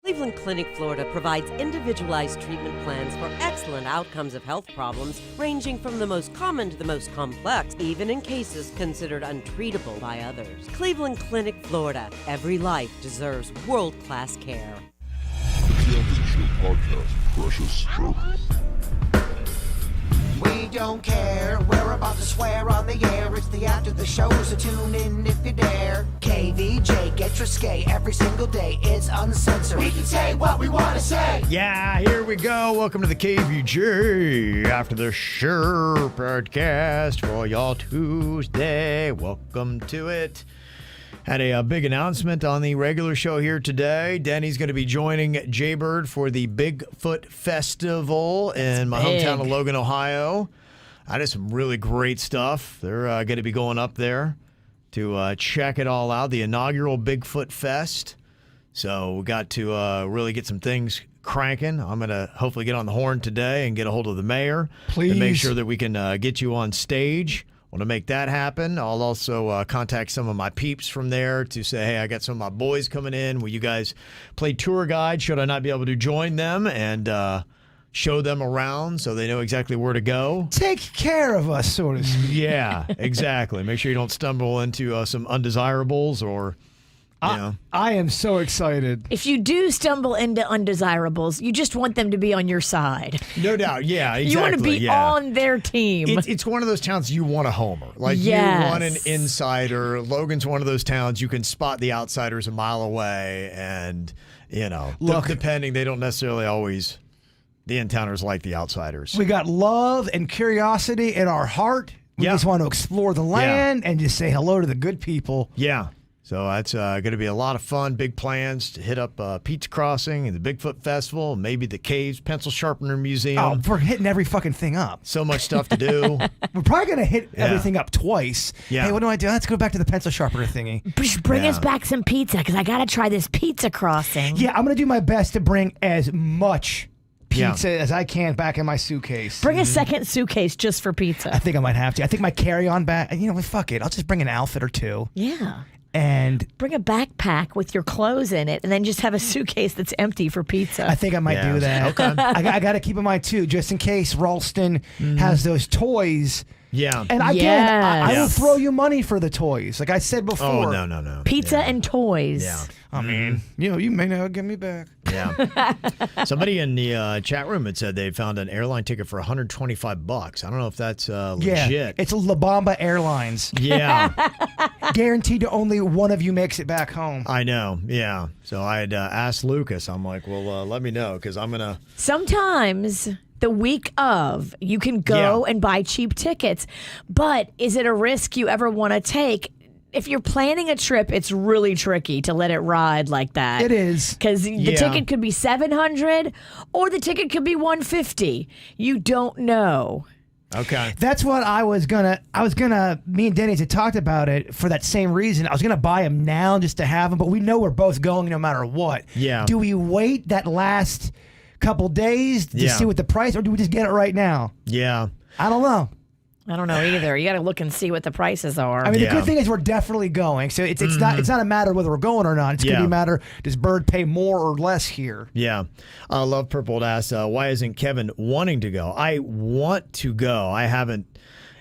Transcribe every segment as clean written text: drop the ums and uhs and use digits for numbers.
Cleveland Clinic, Florida provides individualized treatment plans for excellent outcomes of health problems ranging from the most common to the most complex, even in cases considered untreatable by others. Cleveland Clinic, Florida. Every life deserves world-class care. The KVJ podcast, Precious Joke. We don't care, we're about to swear on the air. It's the after the show, so tune in if you dare. KVJ, get risque every single day. It's uncensored. We can say what we want to say. Yeah, here we go. Welcome to the KVJ After the Show podcast for y'all Tuesday. Welcome to it. Had a big announcement on the regular show here today. Denny's going to be joining Jaybird for the Bigfoot Festival in my hometown of Logan, Ohio. I did some really great stuff. They're going to be going up there to check it all out, the inaugural Bigfoot Fest. So we got to really get some things cranking. I'm going to hopefully get on the horn today and get a hold of the mayor. Please. To make sure that we can get you on stage. Want to make that happen. I'll also contact some of my peeps from there to say, hey, I got some of my boys coming in. Will you guys play tour guide? Should I not be able to join them and show them around so they know exactly where to go? Take care of us, so to speak. Yeah, exactly. Make sure you don't stumble into some undesirables or, you know. I am so excited. If you do stumble into undesirables, you just want them to be on your side. No doubt. Yeah, exactly. You want to be on their team. It's one of those towns you want a homer. Like, yes. You want an insider. Logan's one of those towns you can spot the outsiders a mile away. And, you know, look, depending, they don't necessarily always, the in-towners like the outsiders. We got love and curiosity in our heart. We just want to explore the land and just say hello to the good people. Yeah. So that's going to be a lot of fun. Big plans to hit up Pizza Crossing and the Bigfoot Festival, maybe the Caves Pencil Sharpener Museum. Oh, we're hitting every fucking thing up. So much stuff to do. We're probably going to hit everything up twice. Yeah. Hey, what do? Let's go back to the pencil sharpener thingy. Bring us back some pizza, because I got to try this Pizza Crossing. Yeah, I'm going to do my best to bring as much pizza as I can back in my suitcase. Bring a second suitcase just for pizza. I think I might have to. I think my carry-on bag, you know what, fuck it. I'll just bring an outfit or two. Yeah. And bring a backpack with your clothes in it, and then just have a suitcase that's empty for pizza. I think I might do that. Okay. I got to keep in mind, too, just in case Ralston has those toys. Yeah. And again, I will throw you money for the toys. Like I said before. Oh, no. Pizza and toys. Yeah. I mean, you may not get me back. Yeah. Somebody in the chat room had said they found an airline ticket for $125. I don't know if that's legit. Yeah, it's La Bamba Airlines. Yeah. Guaranteed to only one of you makes it back home. I know. Yeah. So I had asked Lucas. I'm like, well, let me know, because I'm going to. Sometimes the week of, you can go and buy cheap tickets. But is it a risk you ever want to take? If you're planning a trip, it's really tricky to let it ride like that. It is. Because the ticket could be $700 or the ticket could be $150. You don't know. Okay. That's what I was gonna, me and Denny's had talked about it for that same reason. I was gonna buy them now just to have them, but we know we're both going no matter what. Yeah. Do we wait that last couple days to see what the price, or do we just get it right now? Yeah. I don't know. I don't know either. You got to look and see what the prices are. I mean, the good thing is we're definitely going. So it's not a matter of whether we're going or not. It's going to be a matter, does Bird pay more or less here? Yeah. Love Purple asked, why isn't Kevin wanting to go? I want to go. I haven't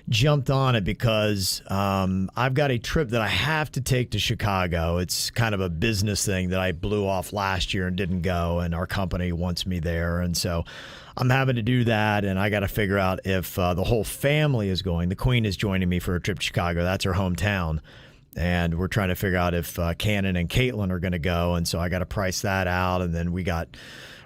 jumped on it because I've got a trip that I have to take to Chicago. It's kind of a business thing that I blew off last year and didn't go, and our company wants me there. And so I'm having to do that, and I got to figure out if the whole family is going. The Queen is joining me for a trip to Chicago. That's her hometown. And we're trying to figure out if Cannon and Caitlin are going to go. And so I got to price that out. And then we got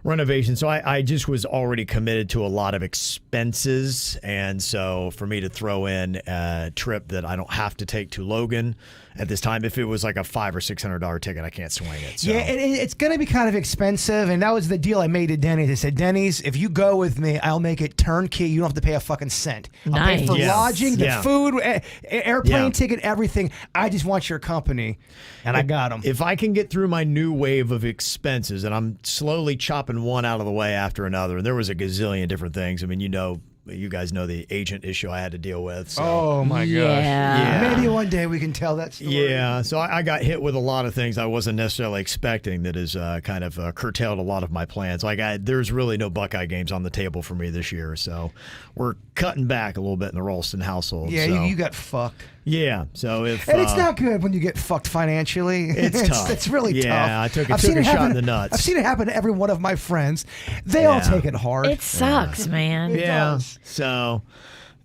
renovation. So I just was already committed to a lot of expenses. And so for me to throw in a trip that I don't have to take to Logan at this time, if it was like a $500 or $600 ticket, I can't swing it. So. Yeah, it's going to be kind of expensive. And that was the deal I made to Denny's. I said, Denny's, if you go with me, I'll make it turnkey. You don't have to pay a fucking cent. Nice. I'll pay for lodging, the food, airplane Yeah. ticket, everything. I just want your company. And I got them. If I can get through my new wave of expenses, and I'm slowly chopping one out of the way after another, and there was a gazillion different things. I mean, you know, you guys know the agent issue I had to deal with. So. Oh my gosh. Yeah. Maybe one day we can tell that story. Yeah, so I got hit with a lot of things I wasn't necessarily expecting that has kind of curtailed a lot of my plans. There's really no Buckeye games on the table for me this year, so we're cutting back a little bit in the Ralston household. Yeah, so. you got fucked. Yeah, so if And it's not good when you get fucked financially. It's tough. It's really tough. Yeah, I took a shot in the nuts. I've seen it happen to every one of my friends. They all take it hard. It sucks, man. It Yeah, does. so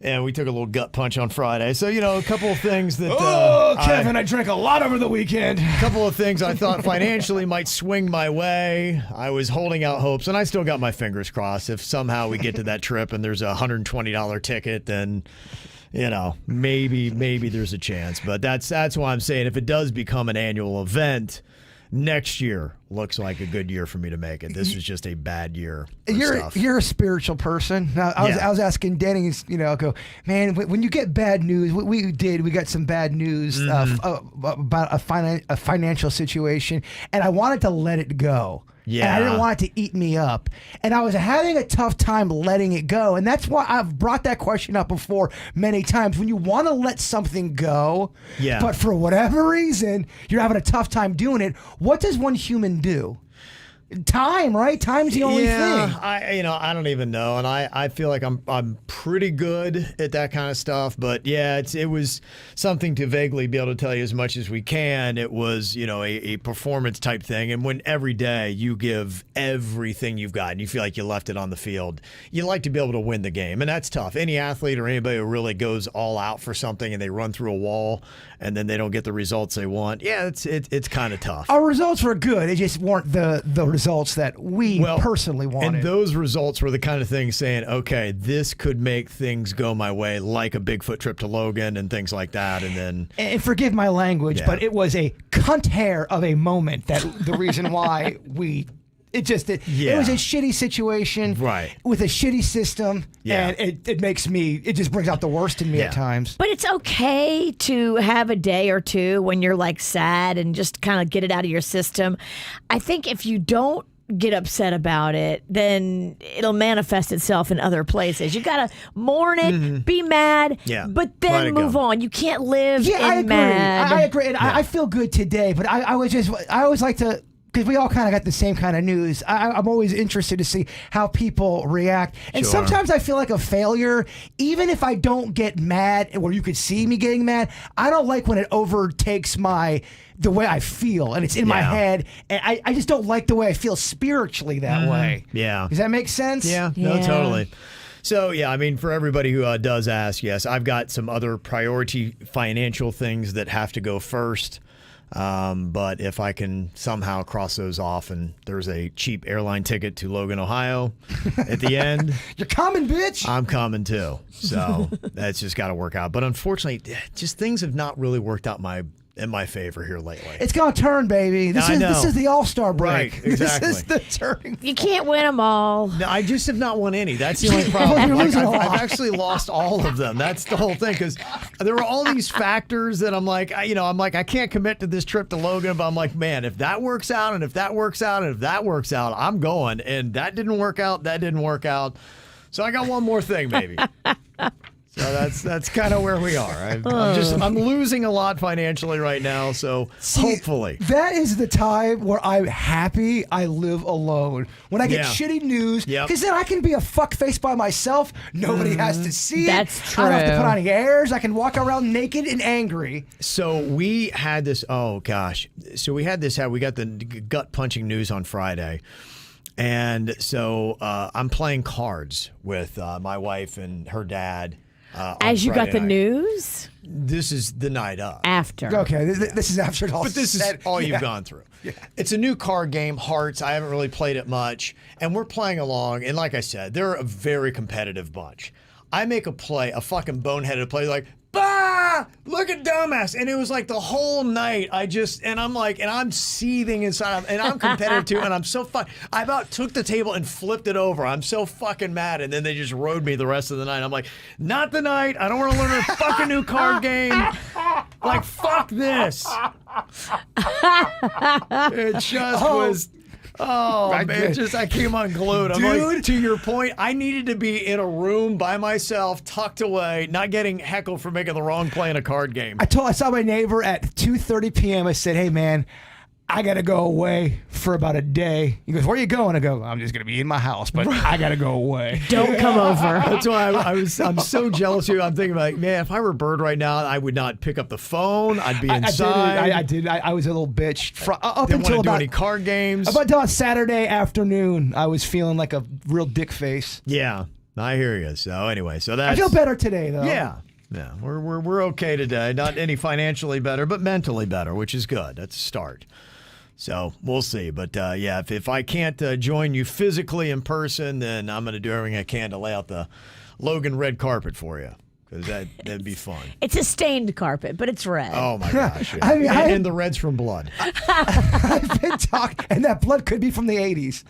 yeah, we took a little gut punch on Friday. So a couple of things that Kevin, I drank a lot over the weekend. A couple of things I thought financially might swing my way. I was holding out hopes, and I still got my fingers crossed. If somehow we get to that trip and there's a $120 ticket, then maybe there's a chance. But that's why I'm saying if it does become an annual event, next year looks like a good year for me to make it. This was just a bad year. You're a spiritual person. I was asking Denny, I go, man, when you get bad news, we got some bad news about a financial situation, and I wanted to let it go. Yeah. And I didn't want it to eat me up. And I was having a tough time letting it go. And that's why I've brought that question up before many times. When you want to let something go, but for whatever reason, you're having a tough time doing it, what does one human do? Time, right? Time's the only thing. I don't even know, and I feel like I'm pretty good at that kind of stuff. But yeah, it was something to vaguely be able to tell you as much as we can. It was a performance type thing, and when every day you give everything you've got and you feel like you left it on the field, you like to be able to win the game, and that's tough. Any athlete or anybody who really goes all out for something and they run through a wall and then they don't get the results they want, it's kind of tough. Our results were good. They just weren't the results that we personally wanted. And those results were the kind of things saying, okay, this could make things go my way, like a Bigfoot trip to Logan and things like that. And forgive my language, but it was a cunt hair of a moment that the reason why it was a shitty situation with a shitty system, and it just brings out the worst in me at times. But it's okay to have a day or two when you're like sad and just kind of get it out of your system. I think if you don't get upset about it, then it'll manifest itself in other places. You gotta mourn it, be mad, but then move on. You can't live in I agree. mad. I agree, and I feel good today. But I always like to. Because we all kind of got the same kind of news. I'm always interested to see how people react. And sometimes I feel like a failure, even if I don't get mad, or you could see me getting mad. I don't like when it overtakes the way I feel, and it's in my head. And I just don't like the way I feel spiritually that way. Yeah. Does that make sense? Yeah, no, totally. So, for everybody who does ask, yes, I've got some other priority financial things that have to go first. But if I can somehow cross those off and there's a cheap airline ticket to Logan, Ohio at the end. You're coming, bitch. I'm coming too. So that's just got to work out. But unfortunately, just things have not really worked out in my favor here lately. It's going to turn, baby. This is the All-Star break. Right, exactly. This is the turning. You can't win them all. No, I just have not won any. That's the only problem. I've actually lost all of them. That's the whole thing, because there were all these factors that I'm like, I can't commit to this trip to Logan, but I'm like, man, if that works out, and if that works out, and if that works out, I'm going. And that didn't work out. That didn't work out. So I got one more thing, maybe. So that's kind of where we are. I'm losing a lot financially right now, so hopefully. That is the time where I'm happy I live alone. When I get shitty news, because then I can be a fuckface by myself. Nobody has to see it. That's true. I don't have to put on airs. I can walk around naked and angry. So we had this, we got the gut-punching news on Friday. And so I'm playing cards with my wife and her dad. As you got the night. News? This is the night of. After. Okay, this is after it all. But this is all you've gone through. Yeah. It's a new card game, Hearts. I haven't really played it much. And we're playing along. And like I said, they're a very competitive bunch. I make a play, a fucking boneheaded play, like, bah! Look at dumbass. And it was like the whole night I'm seething inside, and I'm competitive too, and I'm so I about took the table and flipped it over. I'm so fucking mad, and then they just rode me the rest of the night. I'm like, not the night. I don't want to learn a fucking new card game. Like, fuck this. It just was. Oh, I man, did. I came unglued. I'm Dude. like, to your point, I needed to be in a room by myself, tucked away, not getting heckled for making the wrong play in a card game. I saw my neighbor at 2:30 p.m. I said, "Hey man, I gotta go away for about a day." He goes, "Where are you going?" I go, "I'm just gonna be in my house, but I gotta go away." Don't come over. That's why I'm so jealous of you. I'm thinking like, man, if I were Bird right now, I would not pick up the phone. I'd be inside. I did. I was a little bitch. Up Didn't until want to do about any card games. about Saturday afternoon, I was feeling like a real dick face. Yeah, I hear you. So anyway, so I that's. feel better today though. Yeah. Yeah, we're okay today. Not any financially better, but mentally better, which is good. That's a start. So we'll see. But yeah, if I can't join you physically in person, then I'm going to do everything I can to lay out the Logan red carpet for you, because that'd be fun. It's a stained carpet, but it's red. Oh my gosh! Yeah. I mean, and the red's from blood. I've been talking, and that blood could be from the 80s.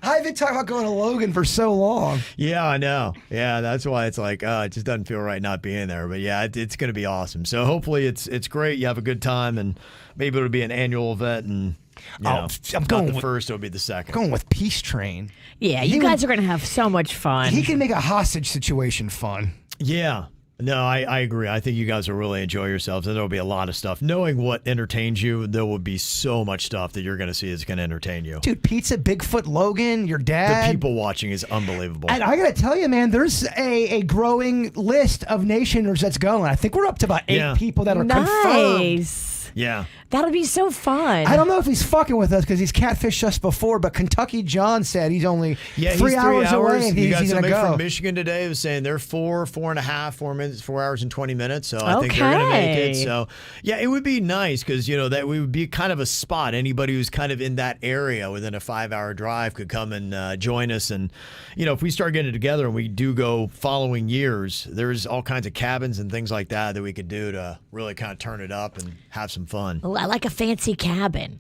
I've been talking about going to Logan for so long. Yeah, I know. Yeah, that's why it's like, it just doesn't feel right not being there. But yeah, it's going to be awesome. So hopefully it's great. You have a good time, and maybe it'll be an annual event. And you know, I'm not going the with- first, it'll be the second. Going with Peace Train. Yeah, you guys are going to have so much fun. He can make a hostage situation fun. Yeah. No, I agree. I think you guys will really enjoy yourselves, and there'll be a lot of stuff. Knowing what entertains you, there will be so much stuff that you're going to see that's going to entertain you. Dude, Pizza, Bigfoot, Logan, your dad. The people watching is unbelievable. And I got to tell you, man, there's a growing list of nationers that's going. I think we're up to about 8 people that are confirmed. nice. Yeah. That'll be so fun. I don't know if he's fucking with us because he's catfished us before, but Kentucky John said he's only Yeah, three he's 3 hours away and you he's got going to somebody go. from Michigan today who was saying they're 4 hours and 20 minutes. So I think they're going to make it. Okay. So yeah, it would be nice because, you know, that we would be kind of a spot. Anybody who's kind of in that area within a 5-hour drive could come and join us. And, you know, if we start getting together and we do go following years, there's all kinds of cabins and things like that we could do to really kind of turn it up and have some fun. Oh, I like a fancy cabin.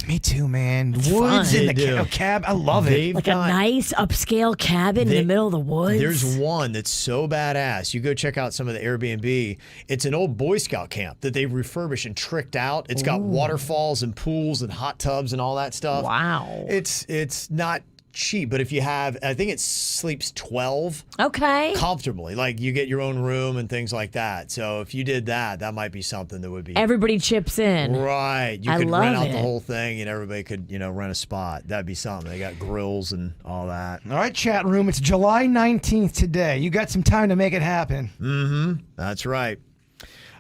Me too, man. Woods fun. in They do. the cab. I love it. They've Like a got- nice upscale cabin in the middle of the woods. There's one that's so badass. You go check out some of the Airbnb. It's an old Boy Scout camp that they've refurbished and tricked out. It's got waterfalls and pools and hot tubs and all that stuff. Wow. It's not cheap, but if you have, I think it sleeps 12 Okay. comfortably. Like you get your own room and things like that. So if you did that, that might be something that would be Everybody chips in. right. You I could love rent out it. the whole thing and everybody could, you know, rent a spot. That'd be something. They got grills and all that. All right, chat room. It's July 19th today. You got some time to make it happen. That's right.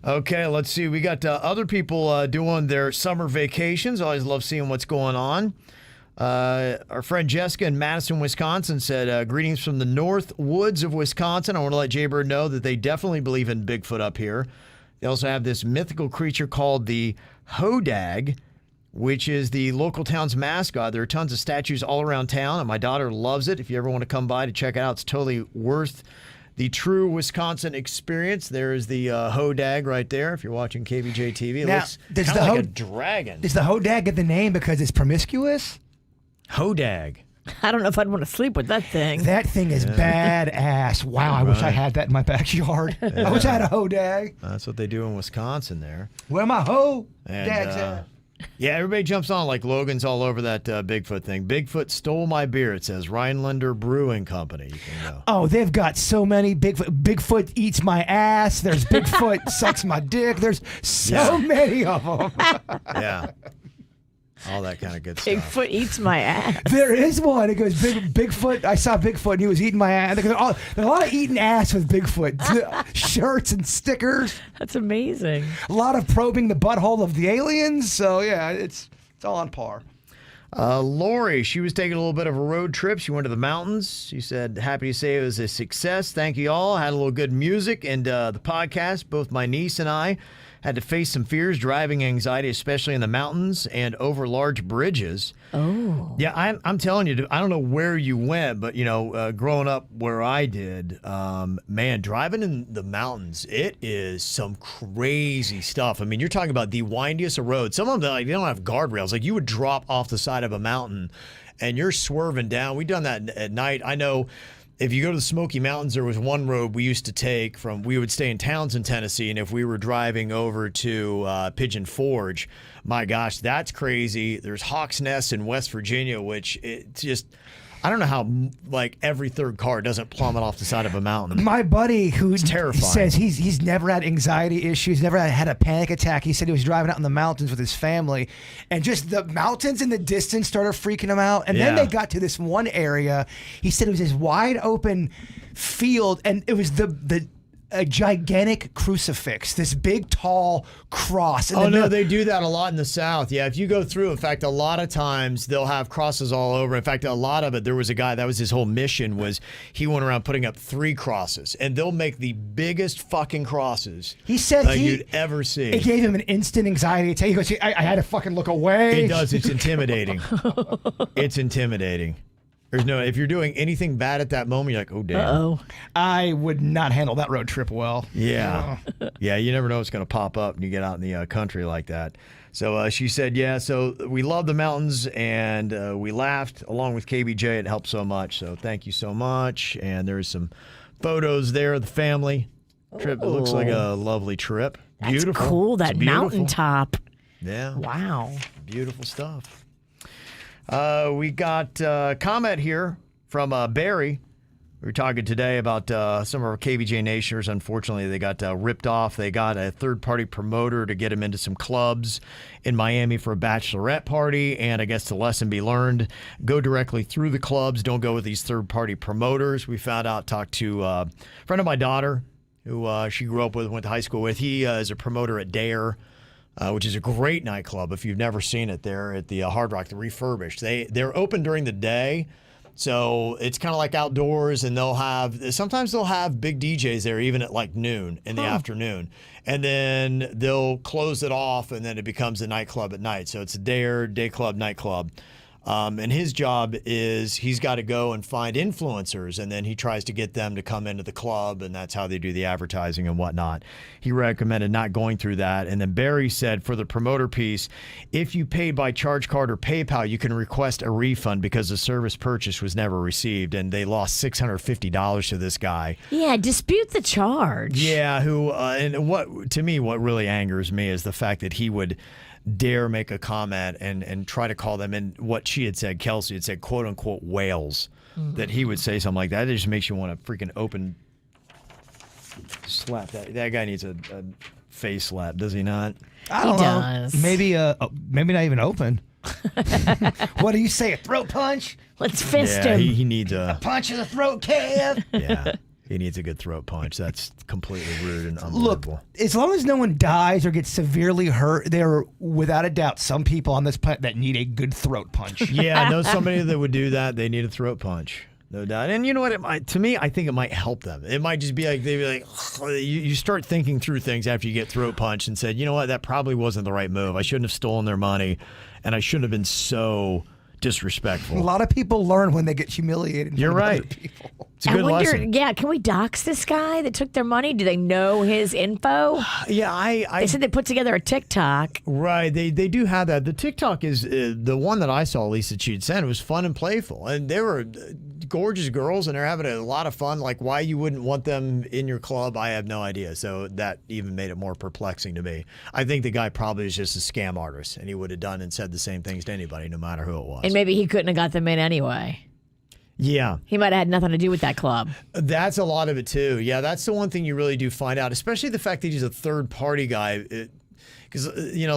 Okay, let's see. We got other people doing their summer vacations. Always love seeing what's going on. Our friend Jessica in Madison, Wisconsin said, greetings from the North Woods of Wisconsin. I want to let Jay Bird know that they definitely believe in Bigfoot up here. They also have this mythical creature called the Hodag, which is the local town's mascot. There are tons of statues all around town, and my daughter loves it. If you ever want to come by to check it out, it's totally worth the true Wisconsin experience. There is the Hodag right there. If you're watching KVJ TV, it Now, looks does kind the of like a Ho- dragon. Does the Hodag get the name because it's promiscuous? Hodag. I don't know if I'd want to sleep with that thing. That thing is badass. Wow, I wish I had that in my backyard. I wish I had a Hodag. That's what they do in Wisconsin there. Where my Hodags And, at? yeah, everybody jumps on like Logan's all over that Bigfoot thing. Bigfoot stole my beer, it says. Rhinelander Brewing Company. You can go. Oh, they've got so many. Bigfoot eats my ass. There's Bigfoot sucks my dick. There's so many of them. Yeah. All that kind of good stuff. Bigfoot eats my ass. There is one. It goes Bigfoot. I saw Bigfoot and he was eating my ass. There's a lot of eating ass with Bigfoot. Shirts and stickers. That's amazing. A lot of probing the butthole of the aliens. So yeah, it's all on par. Lori, she was taking a little bit of a road trip. She went to the mountains. She said, happy to say it was a success. Thank you all. Had a little good music and the podcast. Both my niece and I had to face some fears, driving anxiety, especially in the mountains and over large bridges. Oh. Yeah, I'm telling you, I don't know where you went, but, you know, growing up where I did, man, driving in the mountains, it is some crazy stuff. I mean, you're talking about the windiest of roads. Some of them, like, they don't have guardrails. Like, you would drop off the side of a mountain and you're swerving down. We've done that at night. I know if you go to the Smoky Mountains, there was one road we used to take we would stay in Townsend, Tennessee, and if we were driving over to Pigeon Forge, my gosh, that's crazy. There's Hawks Nest in West Virginia, which it just, I don't know how like every third car doesn't plummet off the side of a mountain. My buddy who terrifying. says he's never had anxiety issues, never had a panic attack. He said he was driving out in the mountains with his family, and just the mountains in the distance started freaking him out. And then they got to this one area. He said it was this wide open field, and it was a gigantic crucifix, this big, tall cross. Oh, no, they do that a lot in the South. Yeah, if you go through, in fact, a lot of times they'll have crosses all over. In fact, a lot of it, there was a guy, that was his whole mission, was he went around putting up 3 crosses, and they'll make the biggest fucking crosses he said you'd ever see. It gave him an instant anxiety attack. He goes, I had to fucking look away. It does. It's intimidating. It's intimidating. There's no, if you're doing anything bad at that moment, you're like, oh, damn. Uh-oh. I would not handle that road trip well. Yeah. Yeah, you never know what's going to pop up when you get out in the country like that. So she said, yeah, so we love the mountains, and we laughed along with KVJ. It helped so much. So thank you so much. And there's some photos there of the family trip. It looks like a lovely trip. That's Beautiful. cool, that It's beautiful. mountaintop. Yeah. Wow. Beautiful stuff. We got a comment here from Barry. We were talking today about some of our KVJ Nationers. Unfortunately, they got ripped off. They got a third-party promoter to get them into some clubs in Miami for a bachelorette party. And I guess the lesson be learned, go directly through the clubs. Don't go with these third-party promoters. We found out, talked to a friend of my daughter who she grew up with, went to high school with. He is a promoter at Dare. Which is a great nightclub if you've never seen it there at the Hard Rock, the refurbished. They're open during the day, so it's kind of like outdoors, and sometimes they'll have big DJs there even at like noon in the afternoon, and then they'll close it off, and then it becomes a nightclub at night. So it's a day club, nightclub. And his job is he's got to go and find influencers, and then he tries to get them to come into the club, and that's how they do the advertising and whatnot. He recommended not going through that. And then Barry said for the promoter piece, if you paid by charge card or PayPal, you can request a refund because the service purchase was never received, and they lost $650 to this guy. Yeah, dispute the charge. Yeah, and what really angers me is the fact that he would dare make a comment and try to call them, and what she had said, Kelsey had said, quote unquote whales, that he would say something like that. It just makes you want to freaking slap that guy. Needs a face slap, does he not? I don't know. Does. Maybe not even open. What do you say, a throat punch? Let's fist Yeah, him. he needs a Punch in the throat, Kev. yeah, he needs a good throat punch. That's completely rude and Look, unbelievable. as long as no one dies or gets severely hurt, there are without a doubt some people on this planet that need a good throat punch. Yeah, I know somebody that would do that. They need a throat punch. No doubt. And you know what? I think it might help them. It might just be like, they'd be like, you start thinking through things after you get throat punched and said, you know what? That probably wasn't the right move. I shouldn't have stolen their money, and I shouldn't have been so disrespectful. A lot of people learn when they get humiliated. in You're front of right. other people. It's a good lesson. Yeah, can we dox this guy that took their money? Do they know his info? Yeah, They said they put together a TikTok. Right, they do have that. The TikTok is the one that I saw, Lisa, that she'd sent. It was fun and playful, and they were gorgeous girls, and they're having a lot of fun. Like, why you wouldn't want them in your club, I have no idea. So that even made it more perplexing to me. I think the guy probably is just a scam artist, and he would have done and said the same things to anybody, no matter who it was. And maybe he couldn't have got them in anyway. Yeah. He might have had nothing to do with that club. That's a lot of it, too. Yeah, that's the one thing you really do find out, especially the fact that he's a third-party guy. Because,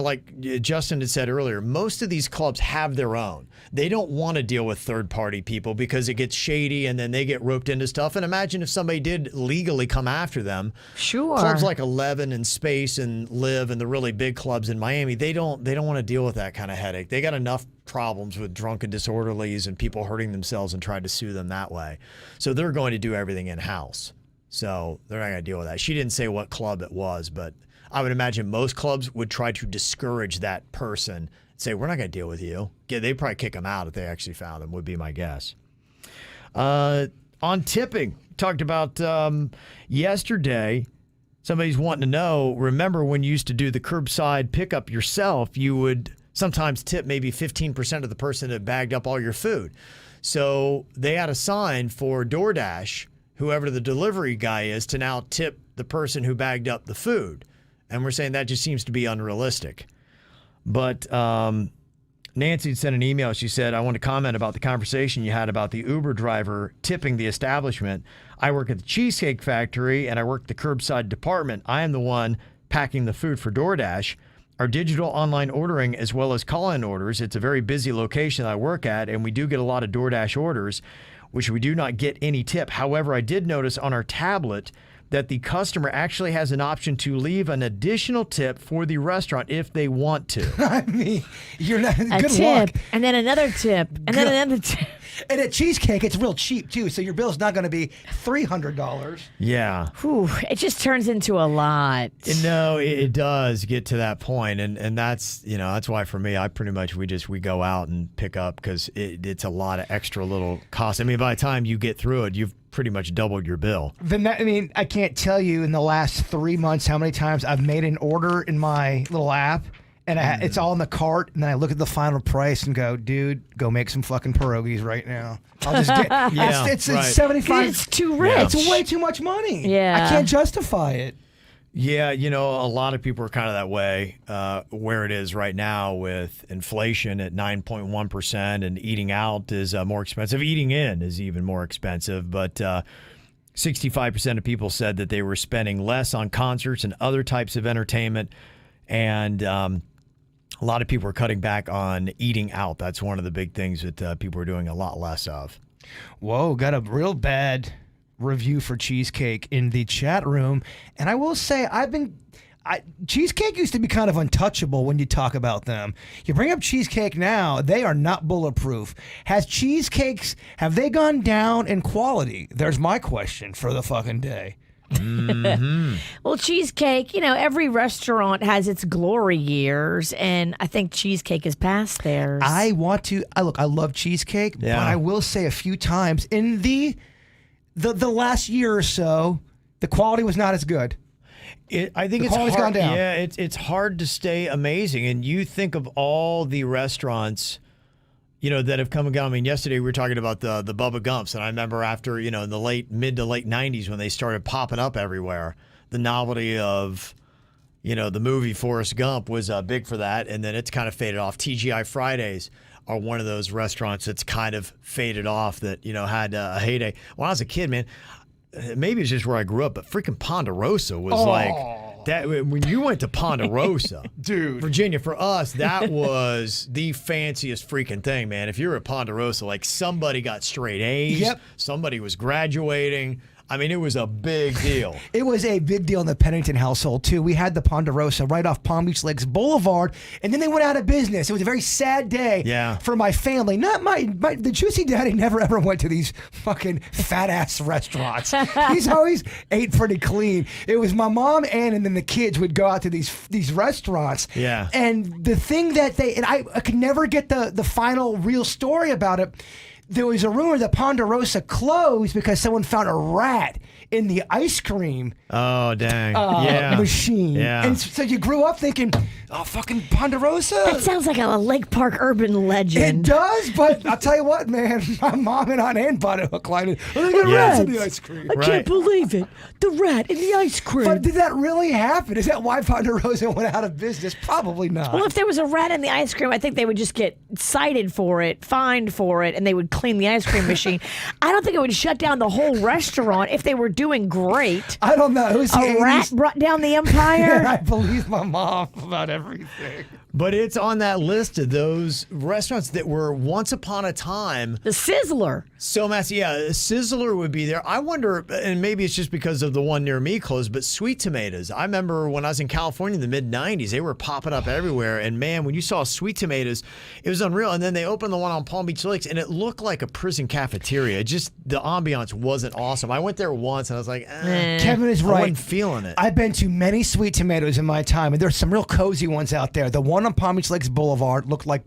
like Justin had said earlier, most of these clubs have their own. They don't want to deal with third-party people because it gets shady and then they get roped into stuff. And imagine if somebody did legally come after them. Sure. Clubs like 11 and Space and Live and the really big clubs in Miami, they don't want to deal with that kind of headache. They got enough problems with drunken disorderlies and people hurting themselves and trying to sue them that way. So they're going to do everything in-house. So they're not going to deal with that. She didn't say what club it was, but I would imagine most clubs would try to discourage that person, say, we're not going to deal with you. Yeah, they'd probably kick them out if they actually found them, would be my guess. On tipping, talked about yesterday, somebody's wanting to know, remember when you used to do the curbside pickup yourself, you would sometimes tip maybe 15% of the person that bagged up all your food. So they had a sign for DoorDash, whoever the delivery guy is, to now tip the person who bagged up the food. And we're saying that just seems to be unrealistic. But Nancy sent an email. She said, I want to comment about the conversation you had about the Uber driver tipping the establishment. I work at the Cheesecake Factory, and I work the curbside department. I am the one packing the food for DoorDash. Our digital online ordering as well as call-in orders, it's a very busy location I work at, and we do get a lot of DoorDash orders, which we do not get any tip. However, I did notice on our tablet that the customer actually has an option to leave an additional tip for the restaurant if they want to. I mean, you're not. A Good tip, luck. and then another tip, and then another tip. And at Cheesecake, it's real cheap too, so your bill's not going to be $300. Yeah. Whew, it just turns into a lot. No, it does get to that point, and that's that's why for me, I pretty much we go out and pick up because it's a lot of extra little costs. I mean, by the time you get through it, you've pretty much doubled your bill. I can't tell you in the last 3 months how many times I've made an order in my little app. And it's all in the cart, and then I look at the final price and go, dude, go make some fucking pierogies right now. I'll just get it's right. 75. It's too rich. It's way too much money. Yeah. I can't justify it. Yeah, a lot of people are kind of that way where it is right now with inflation at 9.1%, and eating out is more expensive. Eating in is even more expensive, but 65% of people said that they were spending less on concerts and other types of entertainment, and a lot of people are cutting back on eating out. That's one of the big things that people are doing a lot less of. Whoa, got a real bad review for Cheesecake in the chat room. And I will say, Cheesecake used to be kind of untouchable when you talk about them. You bring up Cheesecake now, they are not bulletproof. Have they gone down in quality? There's my question for the fucking day. Mm-hmm. Well, Cheesecake, every restaurant has its glory years, and I think Cheesecake is past theirs. I love Cheesecake, but I will say a few times in the last year or so, the quality was not as good. I think the it's quality's hard. gone down. Yeah, it's hard to stay amazing. And you think of all the restaurants, that have come and gone. I mean, yesterday we were talking about the Bubba Gumps, and I remember after, in the mid to late 90s when they started popping up everywhere, the novelty of, the movie Forrest Gump was big for that, and then it's kind of faded off. TGI Fridays are one of those restaurants that's kind of faded off that, had a heyday. When I was a kid, man, maybe it's just where I grew up, but freaking Ponderosa was like that. When you went to Ponderosa, dude, Virginia, for us, that was the fanciest freaking thing, man. If you're at Ponderosa, like somebody got straight A's, Yep. Somebody was graduating. I mean, it was a big deal. It was a big deal in the Pennington household, too. We had the Ponderosa right off Palm Beach Lakes Boulevard, and then they went out of business. It was a very sad day for my family. Not the Juicy Daddy never, ever went to these fucking fat-ass restaurants. He's always ate pretty clean. It was my mom, Ann, and then the kids would go out to these restaurants. Yeah. And the thing that I could never get the final real story about it. There was a rumor that Ponderosa closed because someone found a rat in the ice cream Oh, dang. machine. Yeah. And so you grew up thinking, oh, fucking Ponderosa? That sounds like a Lake Park urban legend. It does, but I'll tell you what, man. My mom and Aunt Ann bought a hook, line, and they got rats in the ice cream. I can't believe it. The rat in the ice cream. But did that really happen? Is that why Ponderosa went out of business? Probably not. Well, if there was a rat in the ice cream, I think they would just get cited for it, fined for it, and they would clean the ice cream machine. I don't think it would shut down the whole restaurant if they were doing great. I don't know. It was the A rat 80s. brought down the empire? I believe my mom about everything. But it's on that list of those restaurants that were once upon a time The Sizzler. so massive. Yeah, Sizzler would be there. I wonder, and maybe it's just because of the one near me closed, but Sweet Tomatoes. I remember when I was in California in the mid-'90s, they were popping up everywhere. And man, when you saw Sweet Tomatoes, it was unreal. And then they opened the one on Palm Beach Lakes, and it looked like a prison cafeteria. Just the ambiance wasn't awesome. I went there once, and I was like, Kevin is right. I wasn't feeling it. I've been to many Sweet Tomatoes in my time, and there's some real cozy ones out there. The one on Palm Beach Lakes Boulevard looked like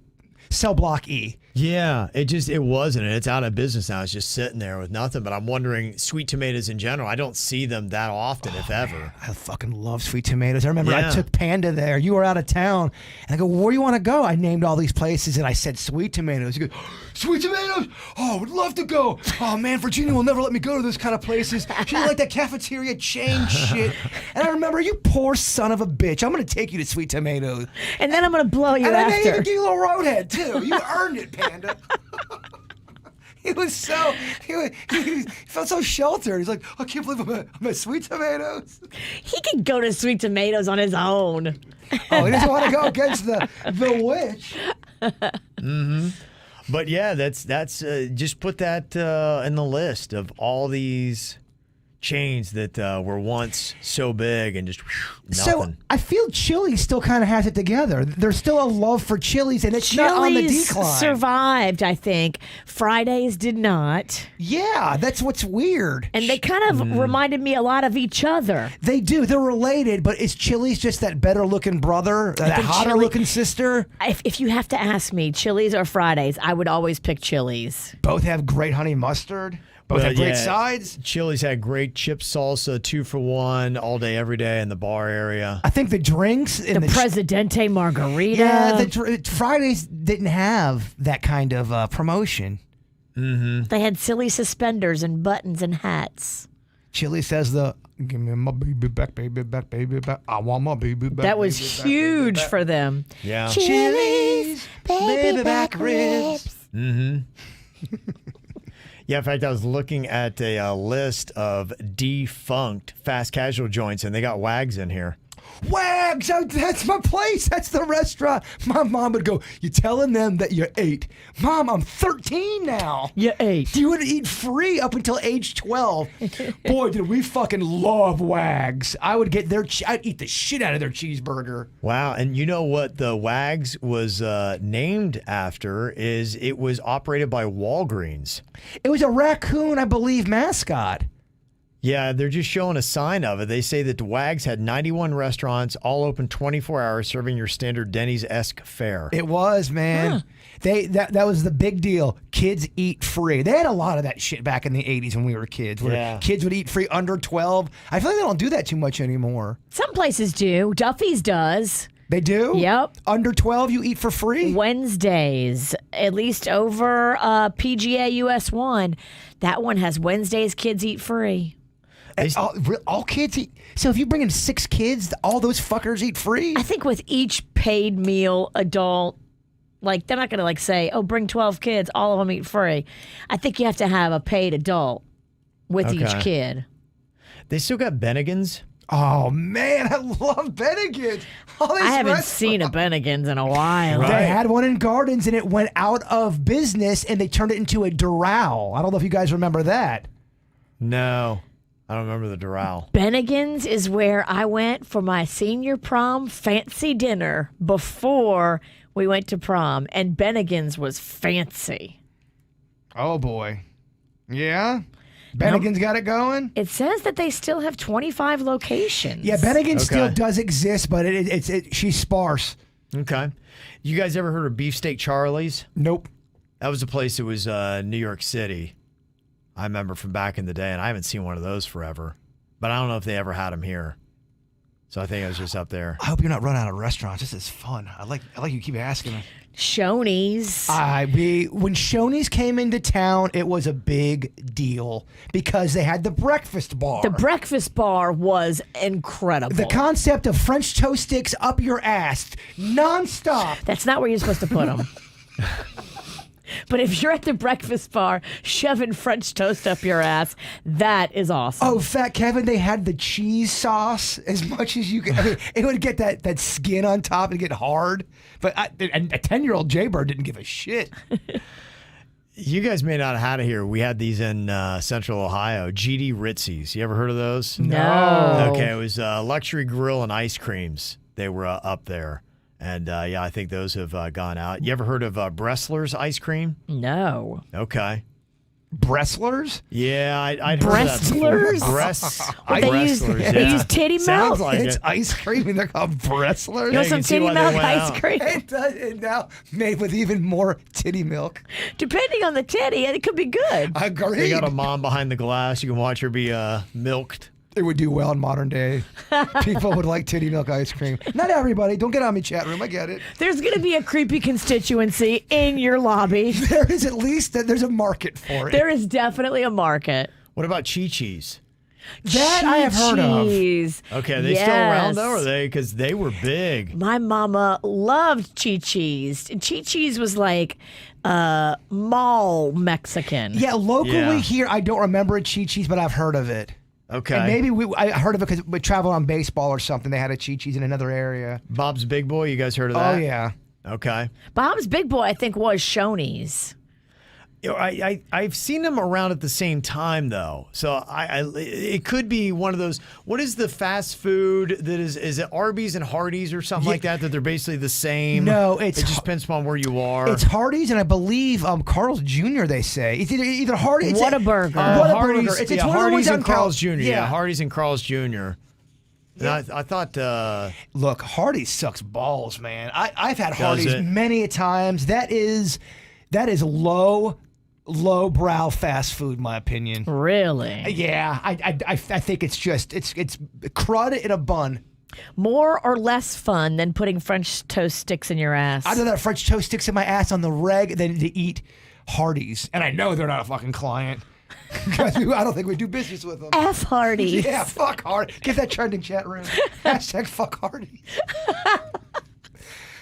Cell Block E. Yeah, it wasn't. And it's out of business now. It's just sitting there with nothing. But I'm wondering, sweet tomatoes in general, I don't see them that often, if ever. I fucking love sweet tomatoes. I remember Yeah. I took Panda there. You were out of town. And I go, where do you want to go? I named all these places and I said sweet tomatoes. You go, sweet tomatoes? Oh, I would love to go. Oh, man, Virginia will never let me go to those kind of places. She like that cafeteria chain shit. And I remember, you poor son of a bitch. I'm going to take you to sweet tomatoes. And then I'm going to blow you And I after. gave you a little roadhead, too. You earned it, Panda. He felt so sheltered. He's like, I can't believe I'm at Sweet Tomatoes. He can go to Sweet Tomatoes on his own. Oh, he doesn't want to go against the witch. But yeah, that's just put that in the list of all these chains that were once so big and just nothing. So I feel Chili's still kind of has it together. There's still a love for Chili's, and it's not on the Chili's decline. survived, I think. Fridays did not. Yeah, that's what's weird. And they kind of reminded me a lot of each other. They do. They're related, but is Chili's just that better-looking brother, that think hotter-looking sister? If you have to ask me, Chili's or Fridays, I would always pick Chili's. Both have great honey mustard. Both have great yeah, sides. Chili's had great chip salsa, 2 for $1, all day, every day in the bar area. I think the drinks in The Presidente Margarita. Yeah, Fridays didn't have that kind of promotion. They had silly suspenders and buttons and hats. Chili says give me my baby back, baby back, baby back. I want my baby back. That was baby back, huge baby back. for them. Yeah. Chili's baby back ribs. Yeah, in fact, I was looking at a list defunct fast casual joints, and they got Wags in here. Wags, that's my place. That's the restaurant. My mom would go, you telling them that you're 8. Mom, I'm 13 now. You ate. You would eat free up until age 12. Boy, did we fucking love Wags. I would get I'd eat the shit out of their cheeseburger. Wow, and you know what the Wags was named after is it was operated by Walgreens. It was a raccoon, I believe, mascot. Yeah, they're just showing a sign of it. They say that the Wags had 91 restaurants, all open 24 hours, serving your standard Denny's-esque fare. It was, man. That was the big deal. Kids eat free. They had a lot of that shit back in the 80s when we were kids, where kids would eat free under 12. I feel like they don't do that too much anymore. Some places do. Duffy's does. They do? Yep. Under 12, you eat for free? Wednesdays, at least over PGA US 1. That one has Wednesdays kids eat free. And all kids eat? So if you bring in 6 kids, all those fuckers eat free? I think with each paid meal, adult, like they're not going to like say, oh, bring 12 kids, all of them eat free. I think you have to have a paid adult with each kid. They still got Bennigan's. Oh, man, I love Bennigan's. I haven't seen a Bennigan's in a while. They had one in Gardens, and it went out of business, and they turned it into a Doral. I don't know if you guys remember that. No, I don't remember the Doral. Bennigan's is where I went for my senior prom fancy dinner before we went to prom, and Bennigan's was fancy. Oh, boy. Yeah? Bennigan's got it going? It says that they still have 25 locations. Yeah, Bennigan still does exist, but she's sparse. Okay. You guys ever heard of Beefsteak Charlie's? Nope. That was a place that was New York City. I remember from back in the day, and I haven't seen one of those forever. But I don't know if they ever had them here. So I think it was just up there. I hope you're not running out of restaurants. This is fun. I like you keep asking me. Shoney's. When Shoney's came into town, it was a big deal because they had the breakfast bar. The breakfast bar was incredible. The concept of French toast sticks up your ass, nonstop. That's not where you're supposed to put them. But if you're at the breakfast bar shoving French toast up your ass, that is awesome. Oh, Fat Kevin, they had the cheese sauce as much as you could. I mean, it would get that skin on top and get hard. But a 10-year-old Jaybird didn't give a shit. You guys may not have had it here. We had these in Central Ohio. GD Ritzy's. You ever heard of those? No. Okay, it was luxury grill and ice creams. They were up there. And, I think those have gone out. You ever heard of Bressler's ice cream? No. Okay. Brestlers? Yeah, I'd heard that before. Brestlers? What They use titty milk? Sounds like It's it. ice cream and they're called Brestlers. You know, you some can see titty why they milk went ice out. cream. It does, and now made with even more titty milk. Depending on the titty, it could be good. I agree. They got a mom behind the glass. You can watch her be milked. It would do well in modern day. People would like titty milk ice cream. Not everybody. Don't get on me, chat room. I get it. There's going to be a creepy constituency in your lobby. There is at least there's a market for it. There is definitely a market. What about Chi-Chi's? That I have heard of. Chi-Chi's. Okay, are they still around though, or Yes. are they? Because they were big. My mama loved Chi-Chi's. Chi-Chi's was like mall Mexican. Yeah, locally Yeah. here, I don't remember a Chi-Chi's, but I've heard of it. Okay. And maybe I heard of it because we traveled on baseball or something. They had a Chi-Chi's in another area. Bob's Big Boy. You guys heard of that? Oh, yeah. Okay. Bob's Big Boy, I think, was Shoney's. You know, I've seen them around at the same time though, so it could be one of those. What is the fast food that is it Arby's and Hardee's or something like that? That they're basically the same. No, it just depends upon where you are. It's Hardee's and I believe Carl's Jr. They say it's either Hardee's. Whataburger. Whataburger. It's one of the ones Hardee's on and Carl's Jr. Carl- Yeah, Hardee's and Carl's Jr. And I thought. Look, Hardee's sucks balls, man. I've had Does Hardee's it? many a times. That is low-brow fast food, in my opinion. Really? Yeah, I think it's crud in a bun. More or less fun than putting French toast sticks in your ass. I'd rather have French toast sticks in my ass on the reg than to eat Hardee's. And I know they're not a fucking client. Because I don't think we do business with them. F Hardee's. Yeah, fuck Hardee's. Get that trending chat room. Hashtag fuck Hardee's.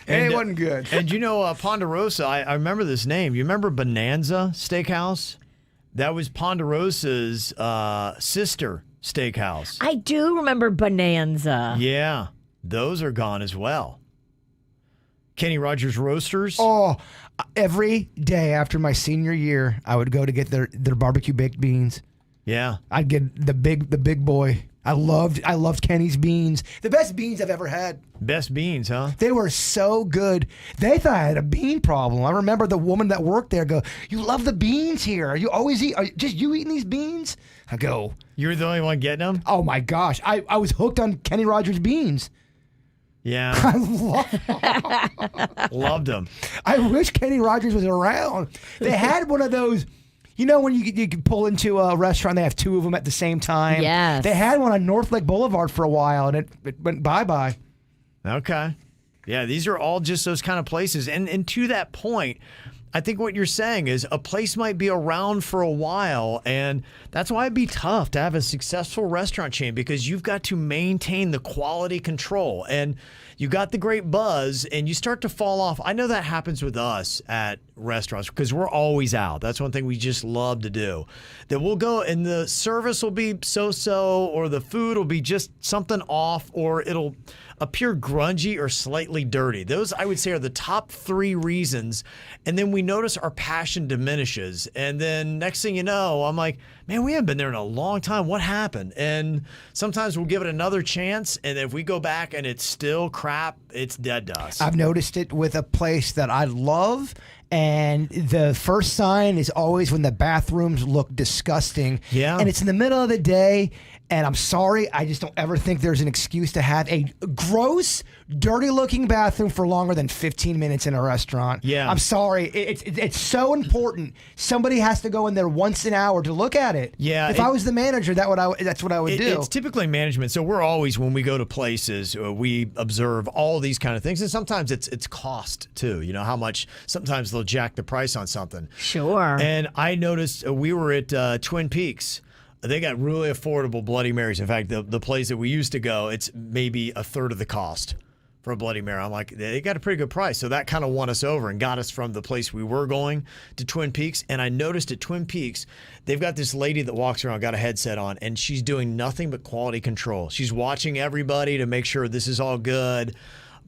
It wasn't good. And you know, Ponderosa, I remember this name. You remember Bonanza Steakhouse? That was Ponderosa's sister steakhouse. I do remember Bonanza. Yeah, those are gone as well. Kenny Rogers Roasters. Oh, every day after my senior year, I would go to get their barbecue baked beans. Yeah. I'd get the big boy. I loved Kenny's beans. The best beans I've ever had. Best beans, huh? They were so good. They thought I had a bean problem. I remember the woman that worked there go, "You love the beans here. You always eat. Just you eating these beans?" I go, You were the only one getting them? "Oh my gosh, I was hooked on Kenny Rogers beans. Yeah. I Loved them. I wish Kenny Rogers was around. They had one of those." You know when you can pull into a restaurant, they have two of them at the same time? Yes. They had one on North Lake Boulevard for a while, and it went bye-bye. Okay. Yeah, these are all just those kind of places. And to that point, I think what you're saying is a place might be around for a while, and that's why it'd be tough to have a successful restaurant chain because you've got to maintain the quality control. And you got the great buzz, and you start to fall off. I know that happens with us at restaurants because we're always out. That's one thing we just love to do. That we'll go, and the service will be so-so, or the food will be just something off, or it'll appear grungy or slightly dirty. Those, I would say, are the top three reasons. And then we notice our passion diminishes. And then next thing you know, I'm like, man, we haven't been there in a long time. What happened? And sometimes we'll give it another chance. And if we go back and it's still crap, it's dead to us. I've noticed it with a place that I love, and the first sign is always when the bathrooms look disgusting. Yeah. And it's in the middle of the day, and I'm sorry, I just don't ever think there's an excuse to have a gross, dirty-looking bathroom for longer than 15 minutes in a restaurant. Yeah. I'm sorry. It's so important. Somebody has to go in there once an hour to look at it. Yeah, If I was the manager, that's what I would do. It's typically management. So we're always, when we go to places, we observe all these kind of things. And sometimes it's cost too. You know, how much, sometimes they'll jack the price on something. Sure. And I noticed we were at Twin Peaks. They got really affordable Bloody Marys. In fact, the place that we used to go, it's maybe a third of the cost for a Bloody Mary. I'm like, they got a pretty good price. So that kind of won us over and got us from the place we were going to Twin Peaks. And I noticed at Twin Peaks, they've got this lady that walks around, got a headset on, and she's doing nothing but quality control. She's watching everybody to make sure this is all good.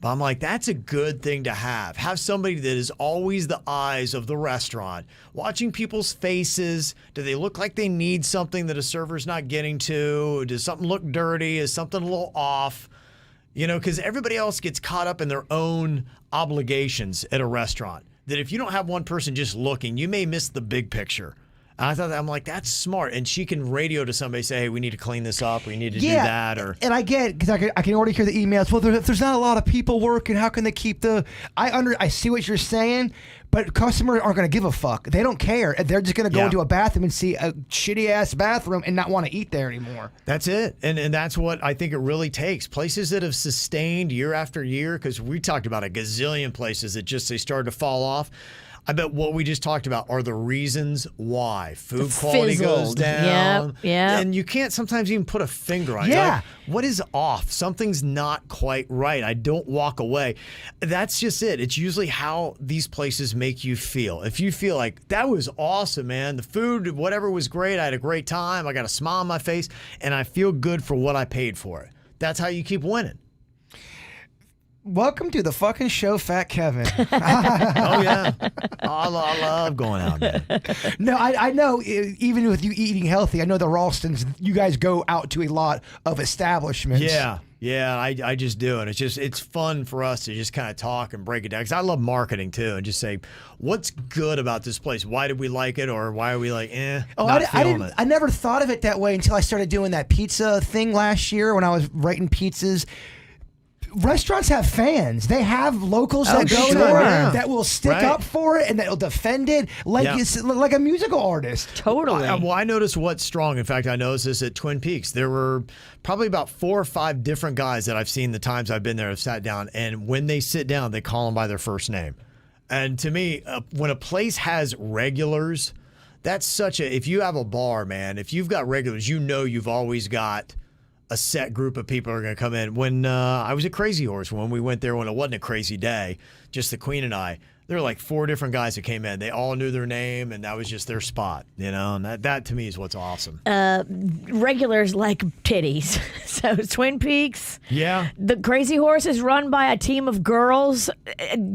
But I'm like, that's a good thing to have. Have somebody that is always the eyes of the restaurant, watching people's faces. Do they look like they need something that a server's not getting to? Does something look dirty? Is something a little off? You know, because everybody else gets caught up in their own obligations at a restaurant. That if you don't have one person just looking, you may miss the big picture. I thought I'm like, that's smart. And she can radio to somebody, say, hey, we need to clean this up. We need to do that. Or and I get because I can already hear the emails. Well, if there's not a lot of people working, how can they keep the? I see what you're saying, but customers aren't going to give a fuck. They don't care. They're just going to go into a bathroom and see a shitty ass bathroom and not want to eat there anymore. That's it. And that's what I think it really takes. Places that have sustained year after year, because we talked about a gazillion places that just they started to fall off. I bet what we just talked about are the reasons why. Food quality goes down. Yeah. And you can't sometimes even put a finger on it. Yeah. Like, what is off? Something's not quite right. I don't walk away. That's just it. It's usually how these places make you feel. If you feel like, that was awesome, man. The food, whatever was great. I had a great time. I got a smile on my face. And I feel good for what I paid for it. That's how you keep winning. Welcome to the fucking show, Fat Kevin. Oh, yeah. I love going out, man. No, I know, even with you eating healthy, I know the Ralstons, you guys go out to a lot of establishments. Yeah, I just do. And it's fun for us to just kind of talk and break it down. Because I love marketing, too, and just say, what's good about this place? Why did we like it? Or why are we like, I never thought of it that way until I started doing that pizza thing last year when I was writing pizzas. Restaurants have fans. They have locals that go there that will stick up for it and that will defend it like a musical artist. Totally. Well, I noticed what's strong. In fact, I noticed this at Twin Peaks. There were probably about 4 or 5 different guys that I've seen the times I've been there have sat down, and when they sit down, they call them by their first name. And to me, when a place has regulars, that's if you have a bar, man, if you've got regulars, you know you've always got a set group of people are going to come in. When I was at Crazy Horse, when we went there when it wasn't a crazy day, just the Queen and I, there were like 4 different guys that came in. They all knew their name, and that was just their spot, And that to me is what's awesome. Regulars like titties. So Twin Peaks. Yeah. The Crazy Horse is run by a team of girls,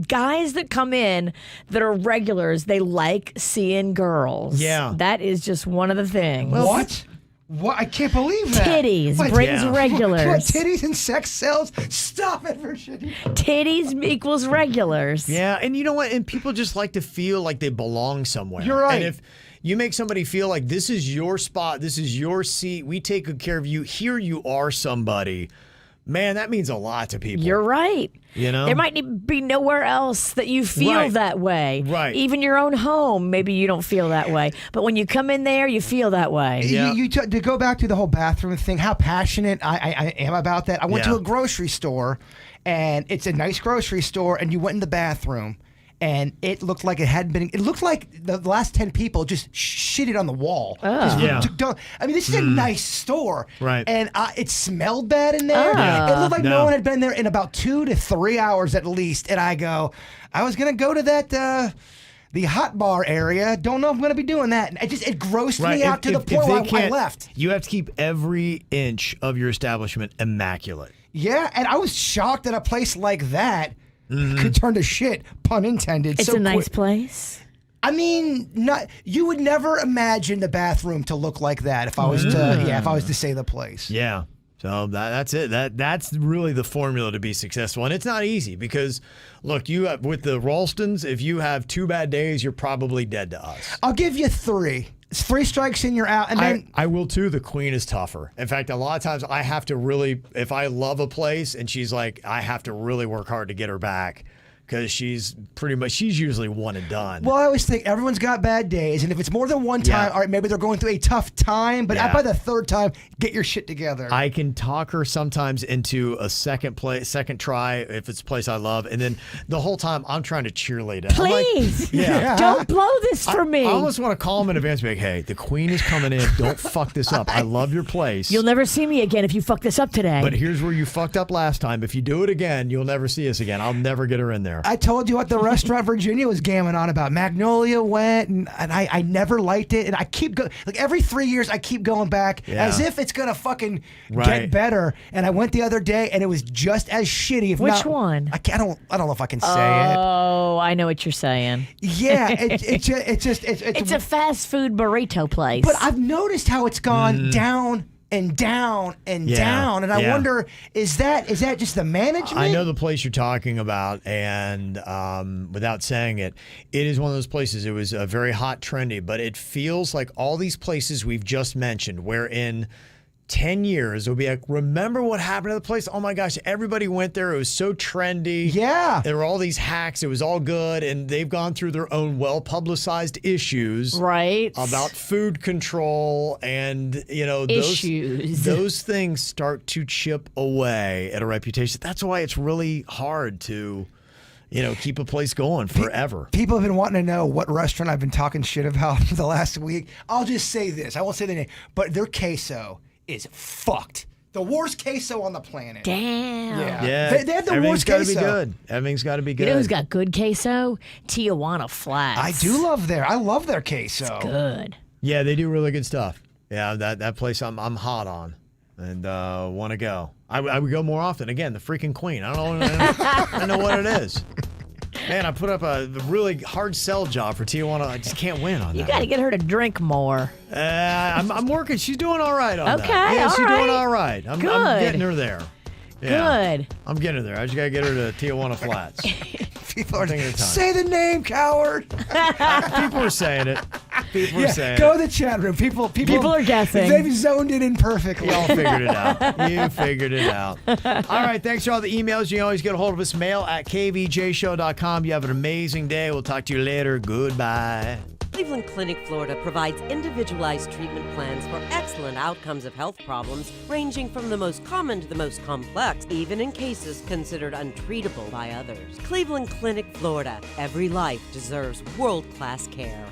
guys that come in that are regulars. They like seeing girls. Yeah. That is just one of the things. What? What? I can't believe that. Titties brings regulars. What, titties and sex sells? Stop it, Virginia. Titties equals regulars. Yeah, and you know what? And people just like to feel like they belong somewhere. You're right. And if you make somebody feel like this is your spot, this is your seat, we take good care of you, here you are somebody, man, that means a lot to people. You're right. There might be nowhere else that you feel that way. Right. Even your own home, maybe you don't feel that way. But when you come in there, you feel that way. Yeah. To go back to the whole bathroom thing, how passionate I am about that. I went to a grocery store, and it's a nice grocery store, and you went in the bathroom, and it looked like it hadn't been. It looked like the last 10 people just shitted on the wall. This is a nice store, right? And it smelled bad in there. It looked like no one had been there in about 2 to 3 hours at least. And I was gonna go to that. The hot bar area. Don't know if I'm going to be doing that. It grossed me out to the point where I left. You have to keep every inch of your establishment immaculate. Yeah, and I was shocked that a place like that could turn to shit, pun intended. It's a nice place. I mean, you would never imagine the bathroom to look like that if I was to say the place. Yeah. So that's it. That's really the formula to be successful, and it's not easy because, look, with the Ralstons, if you have 2 bad days, you're probably dead to us. I'll give you 3. 3 strikes and you're out. And then I will too. The Queen is tougher. In fact, a lot of times I have to really, if I love a place and she's like, I have to really work hard to get her back. Because she's usually one and done. Well, I always think everyone's got bad days, and if it's more than one time, all right, maybe they're going through a tough time, but by the 3rd time, get your shit together. I can talk her sometimes into a second try if it's a place I love, and then the whole time I'm trying to cheerlead it. Please, don't blow this for me. I almost want to call them in advance and be like, hey, the Queen is coming in. Don't fuck this up. I love your place. You'll never see me again if you fuck this up today. But here's where you fucked up last time. If you do it again, you'll never see us again. I'll never get her in there. I told you what the restaurant Virginia was gamming on about. Magnolia went, and I never liked it, and I keep going. Like every 3 years, I keep going back as if it's gonna fucking get better. And I went the other day, and it was just as shitty. If Which not, one? I don't know if I can say it. Oh, I know what you're saying. Yeah, it's a fast food burrito place. But I've noticed how it's gone and down and Yeah, down. And I yeah. wonder, is that just the management? I know the place you're talking about, and without saying it, it is one of those places. It was very hot, trendy, but it feels like all these places we've just mentioned, where in 10 years it'll be like, remember what happened to the place? Oh my gosh, everybody went there. It was so trendy. Yeah. There were all these hacks. It was all good, and they've gone through their own well-publicized issues. Right. About food control and, Issues. those things start to chip away at a reputation. That's why it's really hard to, keep a place going forever. People have been wanting to know what restaurant I've been talking shit about for the last week. I'll just say this. I won't say the name, but their queso is fucked. The worst queso on the planet. Damn. Yeah, They have the everything's worst got to queso. be good. Everything's got to be good. You know who's got good queso? Tijuana Flats. I do love I love their queso. Good. Yeah, they do really good stuff. Yeah, that place I'm hot on, and want to go. I would go more often. Again, the freaking queen. I don't know what it is. Man, I put up a really hard sell job for Tijuana. I just can't win on that. You got to get her to drink more. I'm working. She's doing all right on that. Okay, Yeah, all she's right. doing all right. I'm Good. getting her there. Yeah. Good. I'm getting her there. I just got to get her to Tijuana Flats. People are Taking the time. say the name, coward. People are saying it. People are saying Go it. to the chat room. People are guessing. They've zoned it in perfectly. Y'all figured it out. You figured it out. All right. Thanks for all the emails. You can always get a hold of us. Mail at kvjshow.com. You have an amazing day. We'll talk to you later. Goodbye. Cleveland Clinic, Florida provides individualized treatment plans for excellent outcomes of health problems ranging from the most common to the most complex, even in cases considered untreatable by others. Cleveland Clinic, Florida. Every life deserves world-class care.